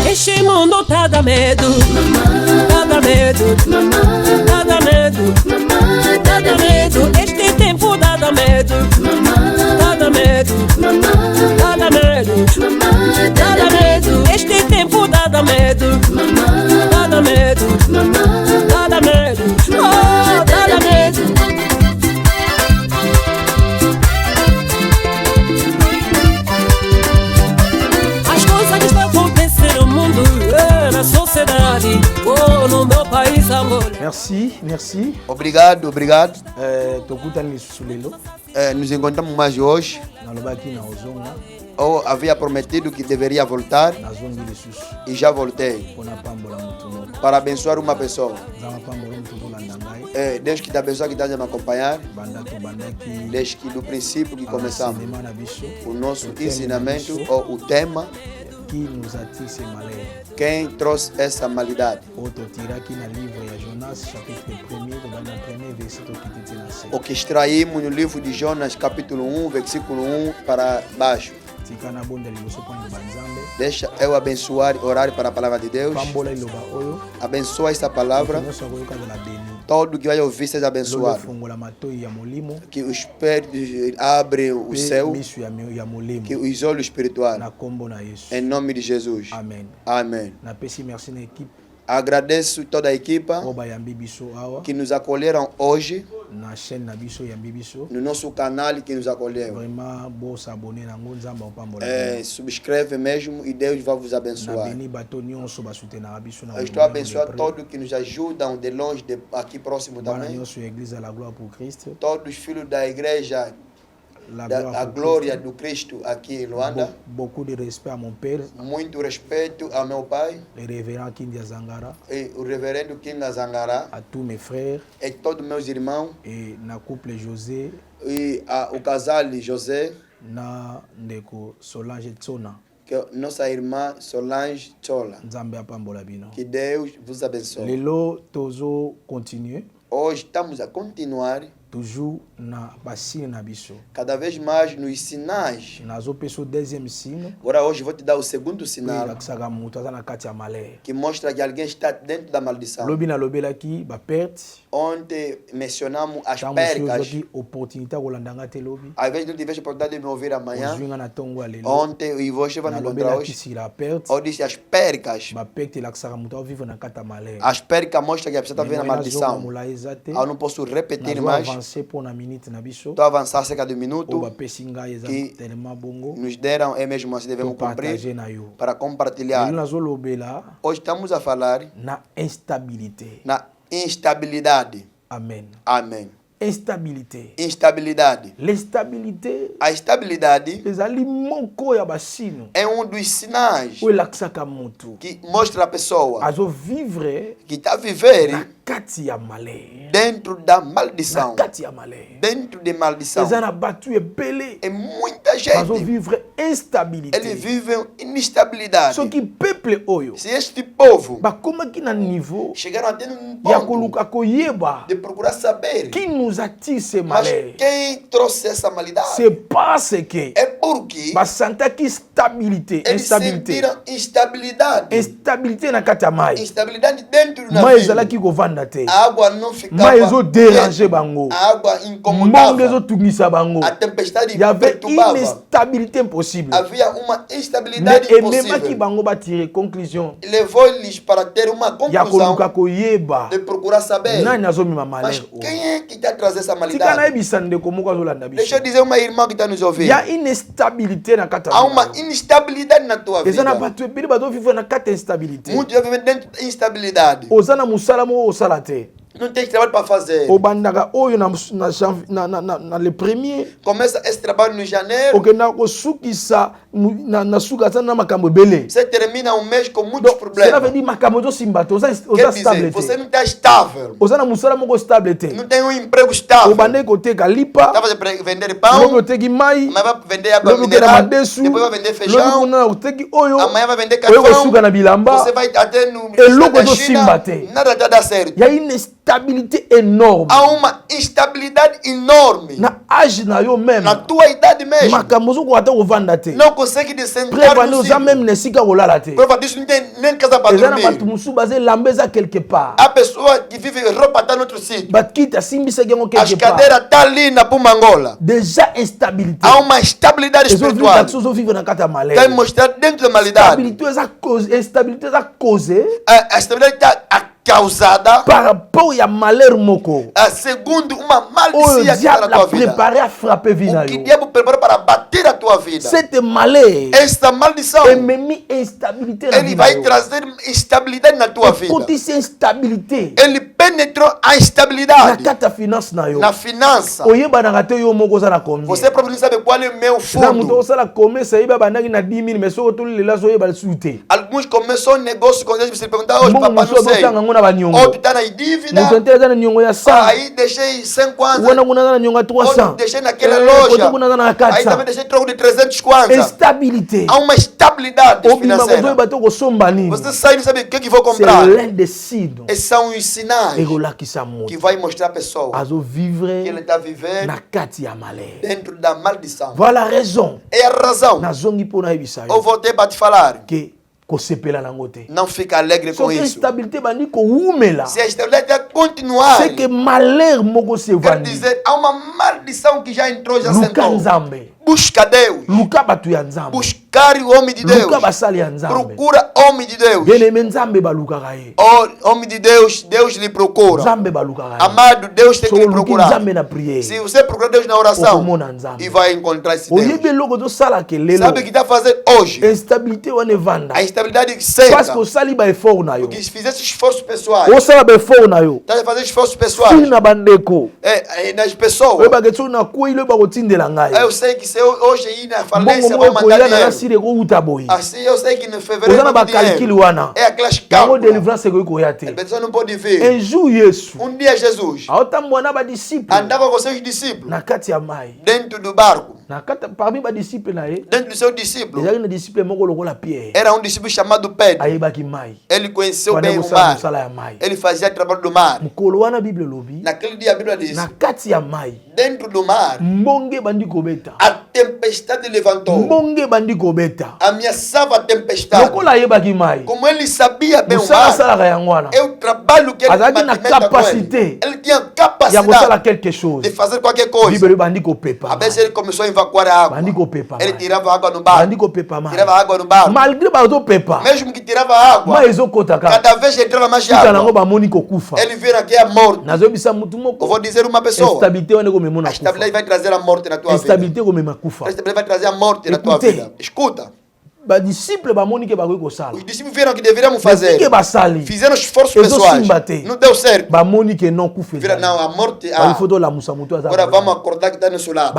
Este mundo tá dá medo, tá dá medo, tá dá medo, tá dá medo. Este tempo dá medo, tá dá medo, tá dá medo, tá dá medo. Este tempo dá medo, tá dá medo, tá dá medo, oh, tá dá medo. As coisas que estão acontecendo no mundo, na sociedade, oh, no meu país, amor. Merci, merci. Obrigado, obrigado. Nos encontramos mais hoje. Eu havia prometido que deveria voltar e já voltei para abençoar uma pessoa. Deus que te abençoe, que está a me acompanhar desde que do princípio que começamos o nosso ensinamento ou o tema. Quem trouxe essa malidade? O que extraímos no livro de Jonas, capítulo 1, versículo 1 para baixo. Deixa eu abençoar e orar para a palavra de Deus. Abençoa esta palavra. Todo que vai ouvir seja abençoado. Que o Espírito abre o céu. Que os olhos espirituais. Em nome de Jesus. Amém. Amém. Agradeço toda a equipa que nos acolheram hoje no nosso canal que nos acolheu. Subscreve mesmo e Deus vai vos abençoar. Eu estou a abençoar todos que nos ajudam de longe, aqui próximo também. Todos os filhos da igreja. A glória do Cristo aqui em Luanda. Beaucoup de respect à mon père. Muito respeito ao meu pai. Le révérend Kindia Zangara. E o reverendo Kindia Zangara. A tous mes frères. E todos meus irmãos. E na couple José. E o casal José. Na ndeko Solange Tsona. Que nossa irmã Solange Chola. Nzambe apambola bino. Que Deus vos abençoe. Lelo tozo continuer. Hoje estamos a continuar. Toujours na basine na biso. Cada vez mais nos sinais. Nazo peso deuxième signe. Agora hoje vou te dar o segundo sinal. Que mostra que alguém está dentro da maldição. Lobina lobela aqui ba perte. Ontem mencionamos as percas. Opportunité kolandanga te lobi. Ao invés de não tiver oportunidade de me ouvir amanhã. Ontem e você vai me encontrar hoje. Eu disse as percas. Ba perte la ksaka muta vive na kata malé. As percas mostra que a pessoa está vivendo a maldição. Eu não posso repetir mais. Estou a avançar cerca de um minuto que nos deram, é mesmo assim, devemos cumprir para compartilhar. Hoje estamos a falar na instabilidade. Amém. Amém. Instabilité. Instabilidade. L'instabilité. A estabilidade é um dos sinais que mostra a pessoa que está a viver dentro da maldição. Dentro de maldição. E muita gente ele vive instabilidade. Se este povo chegaram até um ponto de procurar saber mas quem trouxe essa malidade c'est parce que é porque eles sentiram instabilidade na kata mai. Instabilidade dentro do navio. A água não ficava. A água incomodava. A tempestade perturbava. Instabilité impossible. Havia uma instabilidade impossível. Levou-lhes para ter uma conclusão de procurar saber. Mas quem é que está trazer essa malidade? Deixa eu dizer uma irmã que está nos ouvindo. Há uma instabilidade na tua vida. Muitos vivem dentro da instabilidade. Não tem trabalho para fazer. Começa esse trabalho no janeiro. Você termina um mês com muitos problemas. Quer dizer, você não está estável. Não tem um emprego estável. Estava a vender pão. Amanhã vai vender água mineral. Depois vai vender feijão. Amanhã vai vender carvão. Você vai até no da China. Nada está dando certo. instabilité énorme. Há uma instabilidade enorme. Na âge na yo même. Na tua idade mesmo. Makamozo ko ata kovanda te. Não consegue de sentar Preuve no uza même nesika kolala te. Preuve disso não tem nem casa para dormir. dormir. Ezana musu baze lambeza quelque part. A pessoa que vive roupa tá no outro sítio. Bakita simbisa gengo quelque As part. cadeiras tá ali na Pumangola. Déjà instabilité. Há uma estabilidade espiritual. Vai mostrar dentro da malidade. Instabilité é causée. A estabilidade está causada par rapport a malheur moko. Segundo uma maldição que está na tua vida. Préparé a frapper vida. O que o diabo preparou para bater a tua vida. Cette malheur. Esta maldição. Instabilité. Ele vai trazer instabilidade na tua vida. Quando isso instabilité. Ele penetrou a instabilidade. Na cata finance na yo. Na finança. Oyeba na gato yo moko za na combien. Você próprio não sabe qual é o meu fundo. Na muto sala começa aí baba ndaki na 10,000 mais só tu lhe lazo oyeba suite. Alguns começam negócio quando eles se perguntam hoje papai não sei. Outro está na dívida. Aí deixei 100 kwanza. Outro deixei naquela loja. Aí também deixei troco de 300 kwanza. Estabilité. Há uma estabilidade financeira. Você sai e não sabe o que vou comprar. Esses são os sinais que vai mostrar a pessoa que ele está vivendo dentro da maldição. Voilà a raison. É a razão. Eu voltei para te falar. Não fica alegre com isso. Se a estabilidade continuar, quer dizer, há uma maldição que já entrou, já sentou. Busca Deus. Buscar o homem de Deus. Procura homem de Deus. Homem de Deus, Deus lhe procura. Amado, Deus tem que lhe procurar. Se você procurar Deus na oração, e vai encontrar esse Deus. Sabe o que está fazendo hoje? A instabilidade senta. Porque se fizesse esforço pessoal, está fazendo esforços pessoais. Nas pessoas. Eu sei que se hoje ir na falência vou mandar dinheiro. Assim eu sei que no fevereiro é aquelas cálculos. A pessoa não pode ver. Um dia Jesus andava com seus discípulos dentro do barco. Dentro do seu discípulo era um discípulo chamado Pedro. Ele conheceu bem o mar. Ele fazia trabalho do mar. Naquele dia a Bíblia diz: dentro do mar a tempestade levantou. Ameaçava a tempestade. Como ele sabia bem o mar, é o trabalho que ele tinha. Ele tinha capacidade de fazer qualquer coisa. A vezes ele começou a evacuar a água. Ele tirava água no barco. Tirava água no barco. Mesmo que tirava água, cada vez ele tirava mais água. Ele vira que é a morte. Eu vou dizer uma pessoa: a estabilidade vai trazer a morte na tua vida. A estabilidade vai trazer a morte na tua vida. Escuta. Os discípulos viram que deveriam fazer. Fizeram esforços pessoais. Não deu certo. Viram, não, a morte. Agora vamos acordar que está no seu lado.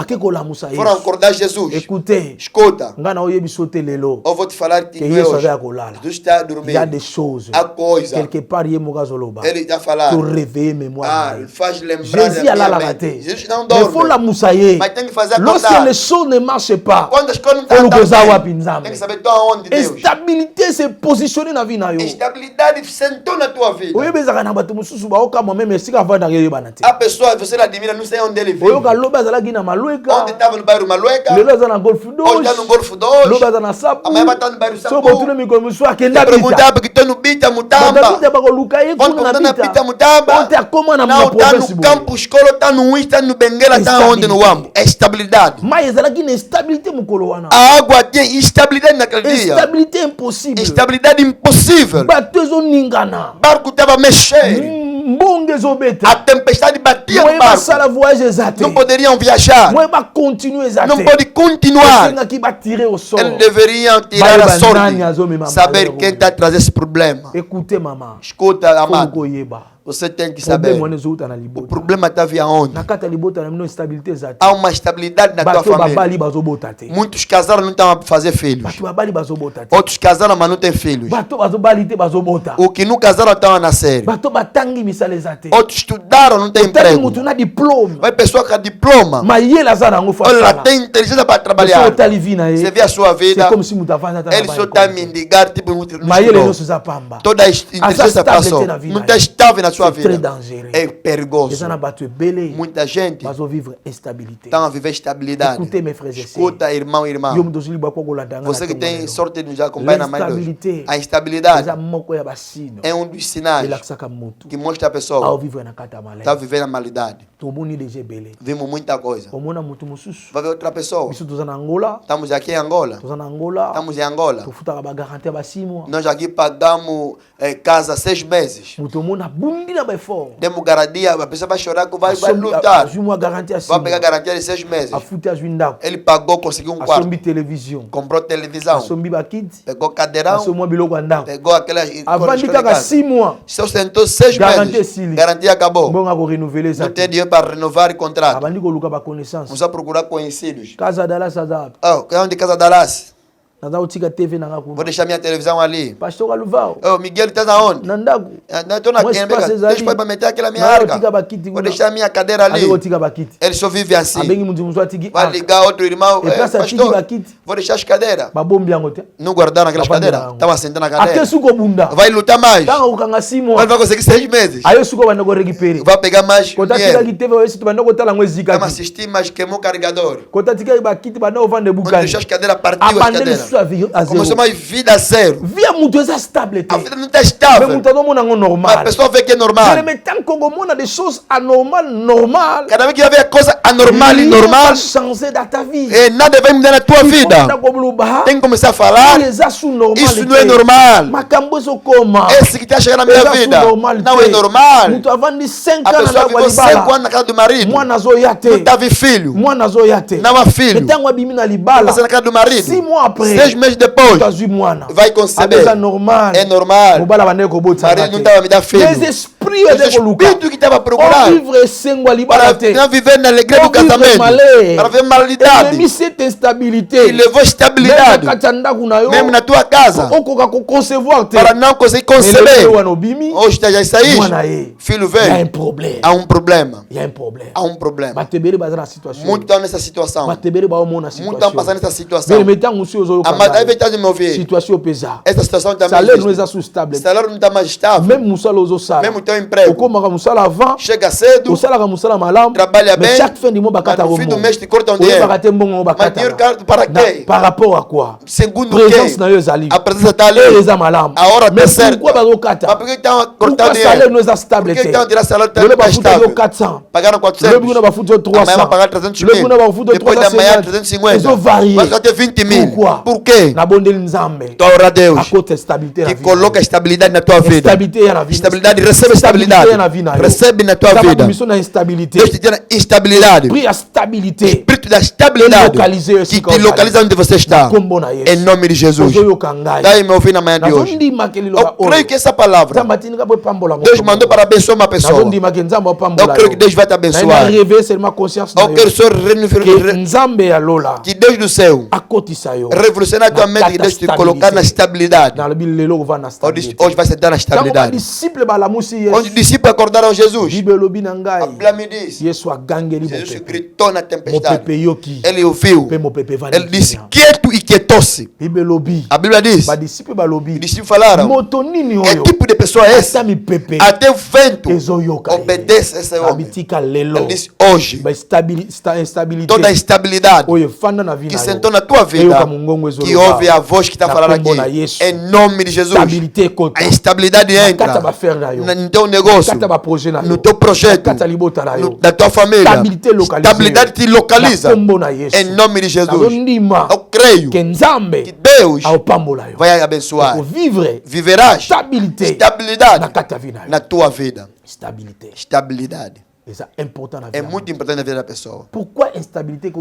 Foram acordar Jesus. Escuta. Eu vou te falar que Jesus está dormindo. Il y a des choses. Quelque part, Ele está falando. Faz lembrar. Jesus não dorme. Mas tem que fazer acordar. Lorsque les choses ne marchent pas, quando as coisas não estão bem, tem que saber onde Deus. Estabilité se positionner na vie na yo. Estabilidade sentou na tua vida. A pessoa você admira, não sei onde ele vive. Onde estava no bairro Malueca. Hoje está no Golfo 2. Amanhã vai estar no bairro Sapu. Se perguntar porque estou no Bita Mutamba. Quando está na Bita Mutamba, não está no campo escola, está no Insta, no Benguela, está onde no Wambo. É estabilidade. A água tem instabilidade naquele dia. Instabilité impossible. Instabilidade impossível. Barco estava mexendo. A tempestade batia no barco. Não poderiam viajar. Não pode continuar. Eles deveriam tirar a sorte. Saber quem está trazendo esse problema. Escuta, amado. Você tem que saber. O problema está via onde? Há uma estabilidade na tua família. Muitos casaram não estão a fazer filhos. Outros casaram, mas não têm filhos. O que não casaram estão a nascer. Outros estudaram, não têm emprego. Vai pessoa com diploma. Ela tem inteligência para trabalhar. Você vê a sua vida. Ele só está a mendigar, tipo, toda a inteligência passou. Não está estável na sua vida. Très dangereux. É perigoso. Muita gente está a viver estabilidade. Écoutez mes frères et sœurs. Escuta, irmão e irmã. Você que tem sorte de nos acompanhar na mãe de a instabilidade é um dos sinais que mostra a pessoa está vivendo a malidade. Vimos muita coisa. Vai ver outra pessoa. Estamos aqui em Angola. Estamos em Angola. Nós aqui pagamos casa 6 meses. Demos garantia, a pessoa vai chorar que vai lutar. Vai pegar garantia de 6 meses. Ele pagou, conseguiu um quarto. Comprou televisão. Pegou cadeirão. Pegou aquelas coisas. Se sentou 6 meses. Garantia acabou. Não tem dinheiro para renovar o contrato. Vamos a procurar conhecidos. Onde Casa Dallas? Vou deixar minha televisão ali. Pastor Aluval. Miguel, está aonde? Estou na Quembeca. Deixa para meter aquela minha arca. Vou deixar minha cadeira ali. Ele só vive assim. Vai ligar outro irmão. Pastor, vou deixar as cadeiras. Não guardaram aquelas cadeiras? Estava sentando na cadeira. Vai lutar mais. Vai conseguir 6 meses. Vai pegar mais dinheiro. Vai assistir, mas queimou o carregador. Quando deixou as cadeiras, partiu as cadeiras. Começou mais vida zero. A vida não está estável. A pessoa vê que é normal. Cada vez que vai ver coisa anormal e normal, nada vai mudar na tua vida. Tem que começar a falar. Isso não é normal. Esse que está chegando na minha vida não é normal. A pessoa viveu 5 anos na casa do marido. Não teve filho. Não há filho. Está na casa do marido. 6 meses depois, vai conceber. É normal. O marido não estava me dar filho. Mas espírito que estava procurando para não viver na alegria do casamento, para viver malidade, e levou estabilidade mesmo na tua casa, para não conseguir conceber. Hoje está já sair. Filho veio. Há um problema. Muitos estão nessa situação. Muitos estão passando nessa situação. Mas aí está de me ouvir. Essa situação também existe. Salário não está mais estável. Mesmo teu emprego. Chega cedo. Trabalha bem. Mas no fim do mês te cortam dinheiro. Mas dinheiro para quê? Segundo o quê? A presença está ali. A hora está certa. Mas por que estão cortando dinheiro? Por que estão tirando salário tão estável? Pagaram 400. Amanhã vão pagar 300 mil. Depois da manhã 350. Mas vai ter 20 mil. Por quê? Tu ora a Deus que coloca estabilidade na tua vida. Estabilidade, recebe estabilidade. Recebe na tua vida. Deus te tira instabilidade. Espírito da estabilidade que te localiza onde você está. Em nome de Jesus. Daí me ouvi na manhã de hoje. Eu creio que essa palavra Deus mandou para abençoar uma pessoa. Eu creio que Deus vai te abençoar. Eu quero só que Deus do céu revolucionar a tua mente e Deus te colocar na estabilidade. Hoje vai sentar na estabilidade. Quando os discípulos acordaram Jesus, a Bíblia me diz, Jesus gritou na tempestade. Ele ouviu. Ele disse quieto e quietou-se. A Bíblia diz, os discípulos falaram, que tipo de pessoa é essa? Até o vento obedece a esse homem. Ele disse hoje, toda a instabilidade que sentou na tua vida, que ouve a voz que está falando aqui, em nome de Jesus, a instabilidade entra no teu negócio, no teu projeto, na tua família. Estabilidade te localiza em nome de Jesus. Eu creio que Deus vai abençoar. Viverás estabilidade na tua vida. Estabilidade. É muito importante na vida da pessoa. Por que a estabilidade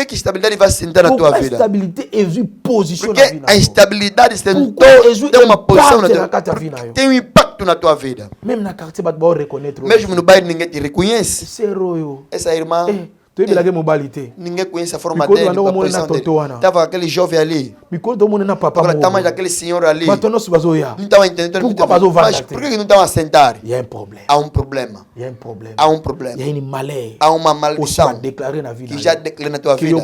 que estabilidade vai se sentar na tua vida? Porque a estabilidade sentou tem uma posição na tua vida. Tem um impacto na tua vida. Mesmo no bairro ninguém te reconhece. Essa irmã Tu es la mobilité. Ninguém conhece a forma dele, a posição dele. Tava aquele jovem ali. Agora tá mais aquele senhor ali. Não estava entendendo. Mas por que não estão a sentar? Il y a un problème. Há um problema. Il y a un problème. Há um problema. Il y a une malheur. Há uma maldição que já declarou na tua vida.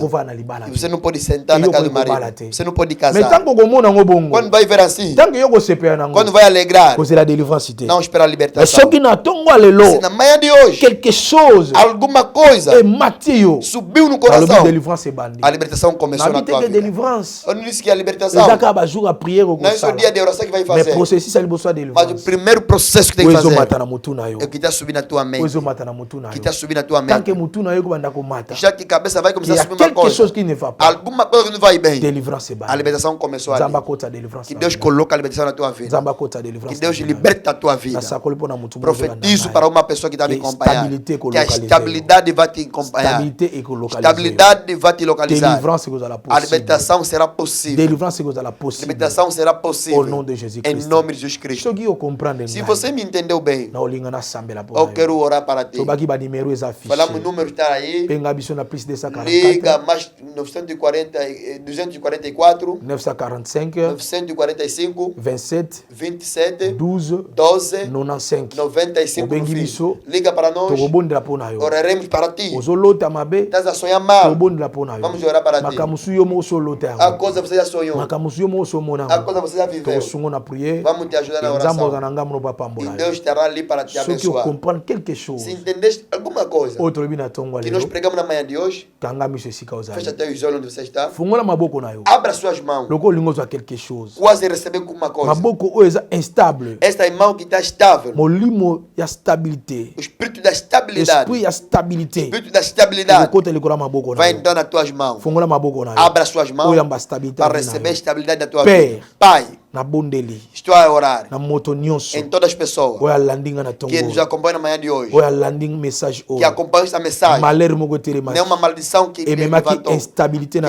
E você não pode sentar na casa do marido. Você não pode casar. Quando vai ver assim, quando vai alegrar, não espera a libertação. Se na manhã de hoje, quelque chose, alguma coisa subiu no coração, a libertação começou na tua vida. Eu não disse que a libertação não é só o dia de oração que vai fazer. Mas o primeiro processo que tem que fazer é o que está subindo na tua mente. Que está subindo na tua mente. Já que a cabeça vai começar a subir uma coisa, alguma coisa que não vai bem, a libertação começou ali. Que Deus coloca a libertação na tua vida. Que Deus liberta a tua vida. Profetizo para uma pessoa que está me acompanhando, que a estabilidade vai te acompanhar. Estabilidade vai te localizar. A libertação será possível. A libertação será possível. Em nome de Jesus Cristo. Se você me entendeu bem, eu quero orar para ti. Falamos o número está aí. Liga mais 244 945 27 12 95. Liga para nós. Oraremos para ti. Estás a sonhar mal. Vamos orar para ti. A coisa você já sonhou. A coisa você já viveu. Vamos te ajudar na oração. E Deus estará ali para te abençoar. Se entendeste alguma coisa que nós pregamos na manhã de hoje, fecha até os olhos onde você está. Abra suas mãos. Quase receber alguma coisa. Esta mão que está estável. O espírito da estabilidade. O espírito da estabilidade vai entrar nas tuas mãos. Abra suas mãos para receber a estabilidade da tua vida. Pai, estou a orar em todas as pessoas que nos acompanham na manhã de hoje, que acompanham esta mensagem. Nenhuma maldição que levantou, que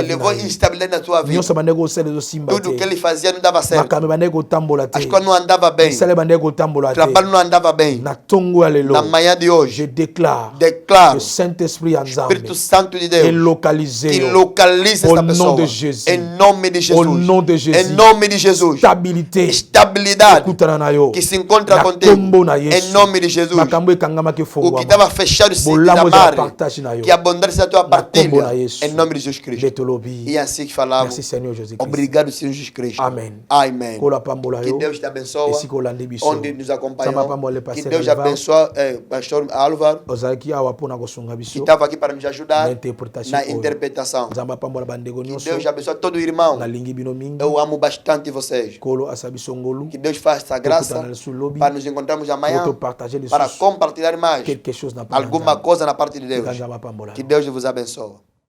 levou instabilidade na tua vida. Tudo que ele fazia não dava certo. As coisas não andavam bem. O trabalho não andava bem. Na manhã de hoje, declaro o Espírito Santo de Deus que localize esta pessoa. Em nome de Jesus. Em nome de Jesus. Estabilidade que se encontra contigo. Em nome de Jesus. O que estava fechado se desamare. Que a bondade seja a tua partilha. Em nome de Jesus Cristo. E assim que falamos. Obrigado, Senhor Jesus Cristo. Amém. Amém. Que Deus te abençoe. Onde nos acompanhou. Que Deus abençoe pastor Álvaro, que estava aqui para nos ajudar na interpretação. Que Deus abençoe todo irmão. Eu amo bastante vocês. Que Deus faça essa graça para nos encontrarmos amanhã, para compartilhar mais alguma coisa na parte de Deus. Que Deus vos abençoe.